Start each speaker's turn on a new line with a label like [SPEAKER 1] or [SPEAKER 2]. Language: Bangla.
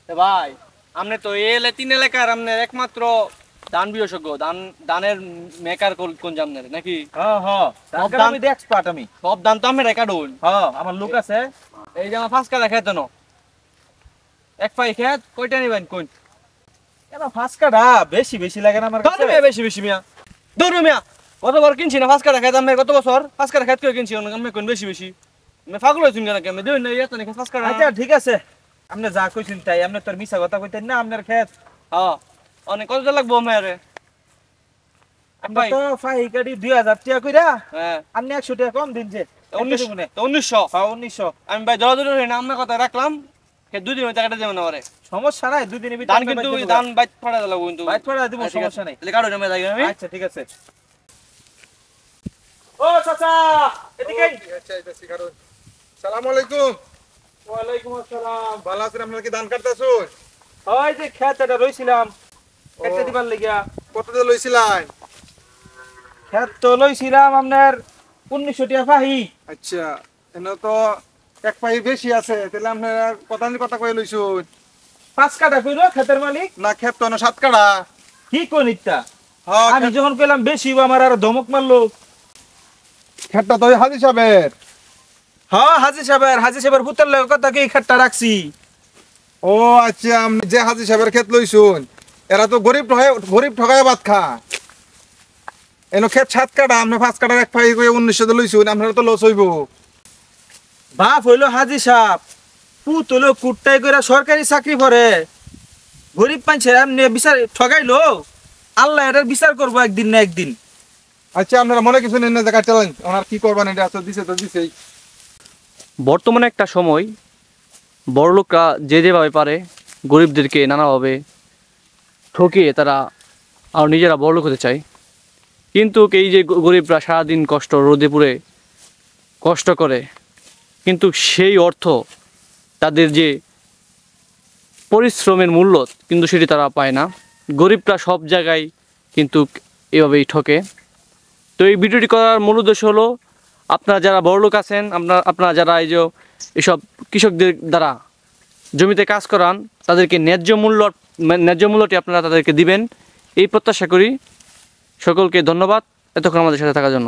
[SPEAKER 1] ভাই আপনি তো এলে 3 এলাকার আপনার একমাত্র ধান বিশেষজ্ঞ, ধানের মেকার কোন জামনের নাকি?
[SPEAKER 2] হ্যাঁ হ্যাঁ,
[SPEAKER 1] সব
[SPEAKER 2] ধান
[SPEAKER 1] ধান
[SPEAKER 2] আমি এক্সপার্ট আমি।
[SPEAKER 1] সব ধান তো আমি রেকর্ড হইন।
[SPEAKER 2] হ্যাঁ, আমার লোক আছে।
[SPEAKER 1] এই যে আমার 5 কাঠা খেত ন, এক পাই খেত কয়টা নিবেন কোন?
[SPEAKER 2] কেন 5 কাঠা বেশি বেশি লাগে না আমার কাছে?
[SPEAKER 1] ধরো মিয়া বেশি বেশি মিয়া, ধরো মিয়া কতবার কিনছি না 5 কাঠা খেত আমি, কত বছর 5 কাঠা খেত করে কিনছি আমি কোন বেশি বেশি? আমি পাগল হইছুন কেন? আমি দেই না এত নাকি 5 কাঠা?
[SPEAKER 2] আচ্ছা ঠিক আছে, আপনি যা কইছেন তাই। আপনি তোর মিছা কথা কইতেন না, আপনার ক্ষেত।
[SPEAKER 1] হ্যাঁ অনেক কত লাগবো মেয়ারে?
[SPEAKER 2] আমরা তো ফাই গাড়ি 2000 টাকা কইরা,
[SPEAKER 1] হ্যাঁ
[SPEAKER 2] আপনি 100 টাকা কম দিন যে।
[SPEAKER 1] 1900।
[SPEAKER 2] হ্যাঁ 1900।
[SPEAKER 1] আমি ভাই জোরাজোরি হই না, আপনার কথা রাখলাম। সে 2 দিন টাকাটা দেবেন আমারে।
[SPEAKER 2] সমস্যা নাই, 2 দিনের ভিতরে
[SPEAKER 1] ধান কিন্তু ধান বাইত ফাড়া লাগবো কিন্তু।
[SPEAKER 2] বাইট পড়া দিব, সমস্যা নাই।
[SPEAKER 1] তাহলে কারো নামে যাই আমি।
[SPEAKER 2] আচ্ছা ঠিক আছে। ও চাচা, এদিকে।
[SPEAKER 3] আচ্ছা আইতাছি কারণ। সালাম আলাইকুম।
[SPEAKER 2] ওয়ালাইকুম আসসালাম।
[SPEAKER 3] ভালো আছেন? আপনারা কি ধান কাটতাছুন?
[SPEAKER 2] ওই যে ক্ষেতটা রইছিলাম একটা
[SPEAKER 3] ও।
[SPEAKER 2] দিবার লাগিয়া।
[SPEAKER 3] কত দিয়ে লইছিলেন?
[SPEAKER 2] ক্ষেত তো লইছিলাম আপনার 1900 টাকা ফাহি।
[SPEAKER 3] আচ্ছা, এনে তো এক পাই বেশি আছে, তাহলে আপনারা কথা কয়ে লইছুন।
[SPEAKER 2] 5 কাঠা কইলো ক্ষেতের মালিক।
[SPEAKER 3] না ক্ষেত তো না 7 কাঠা।
[SPEAKER 2] কি কইনিতা?
[SPEAKER 3] হ্যাঁ,
[SPEAKER 2] আমি যখন কইলাম বেশি, আমার আর ধমক মারলো।
[SPEAKER 3] ক্ষেতটা তো ওই হাজি সাহেবের।
[SPEAKER 2] হ্যাঁ হাজি সাহেবের পুত্রের লগে কথা কি ক্ষেতটা রাখছি।
[SPEAKER 3] ও আচ্ছা, আপনি যে হাজি সাহেবের ক্ষেত লইছুন, এরা তো গরিব ঠকায় ভাত খা। এনো ক্ষেত 7 কাঠা, আপনি 5 কাঠার এক পাই কয়ে 1900 দিয়ে লইছুন, আপনারা তো লস হইব।
[SPEAKER 2] বাপ হইলো হাজি সাহেব, পুত হইলো কুট্টাই কইরা সরকারি চাকরি করে। গরিব মানুষের এমনি বিচার ঠগাইলো, আল্লাহ এটার বিচার করবো একদিন না একদিন।
[SPEAKER 3] আচ্ছা, আপনারা মনে কিছু নেন না, জায়গা চালান। ওনার কি করবেন, এটা তো দিছেই।
[SPEAKER 1] বর্তমানে একটা সময় বড়লোকরা যে যেভাবে পারে গরিবদেরকে নানাভাবে ঠকিয়ে তারা আর নিজেরা বড়লোক হতে চায়। কিন্তু এই যে গরিবরা সারাদিন রোদে পুড়ে কষ্ট করে, কিন্তু সেই অর্থ, তাদের যে পরিশ্রমের মূল্য কিন্তু সেটি তারা পায় না। গরিবরা সব জায়গায় কিন্তু এভাবেই ঠকে। তো এই ভিডিওটি করার মূল উদ্দেশ্য হলো, আপনারা যারা বড়লোক আছেন, আপনারা যারা এই যে এসব কৃষকদের দ্বারা জমিতে কাজ করান, তাদেরকে ন্যায্য মূল্যটি আপনারা তাদেরকে দিবেন, এই প্রত্যাশা করি। সকলকে ধন্যবাদ এতক্ষণ আমাদের সাথে থাকার জন্য।